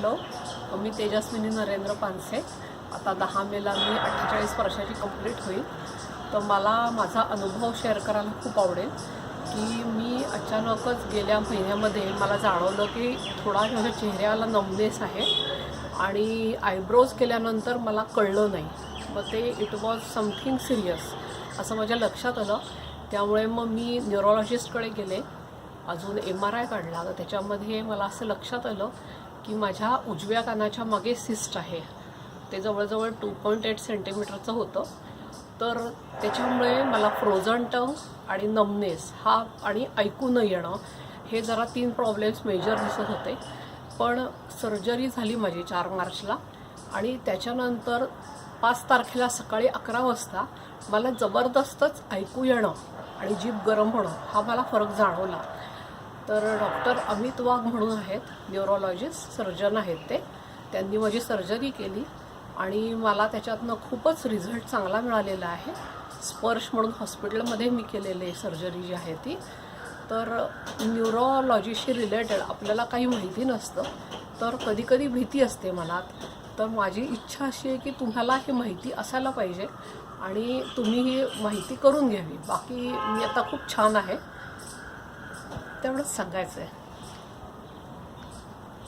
Hello, मी तेजस्विनी नरेंद्र पानसे. आता 10 मेला मी 48 वर्षाची कंप्लीट होईल. तर मला माझा अनुभव शेअर करायला खूप आवडेल की मी अचानकच गेल्या महिन्यामध्ये मला जाणवलं की थोडा माझ्या चेहऱ्याला नमनेस आहे आणि आयब्रोज केल्यानंतर मला कळलं नाही. मग ते इट वॉज समथिंग सिरियस असं माझ्या लक्षात आलं. त्यामुळे मग मी न्यूरोलॉजिस्टकडे गेले. अजून MRI काढला. तर त्याच्यामध्ये मला असं लक्षात आलं की माझ्या उजव्या कानाच्या मागे सिस्ट आहे. ते जवळजवळ 2.8 सेंटीमीटरचं होतं. तर त्याच्यामुळे मला फ्रोझन टंग आणि नमनेस हा आणि ऐकू न येणं हे जरा 3 प्रॉब्लेम्स मेजर दिसत होते. पण सर्जरी झाली माझी 4 मार्चला आणि त्याच्यानंतर 5 तारखेला सकाळी 11 वाजता मला जबरदस्तच ऐकू येणं आणि जीभ गरम होणं हा मला फरक जाणवला. तर डॉक्टर अमित वाघ म्हणून आहेत, न्यूरोलॉजिस्ट सर्जन आहेत ते. त्यांनी माझी सर्जरी केली आणि मला त्याच्यातनं खूपच रिझल्ट चांगला मिळालेला आहे. स्पर्श म्हणून हॉस्पिटलमध्ये मी केलेली सर्जरी जी आहे ती. तर न्यूरोलॉजीशी रिलेटेड आपल्याला काही माहिती नसतं, तर कधीकधी भीती असते मनात. तर माझी इच्छा अशी आहे की तुम्हाला ही माहिती असायला पाहिजे आणि तुम्ही ही माहिती करून घ्यावी. बाकी मी आता खूप छान आहे, तेवढंच सांगायचं आहे.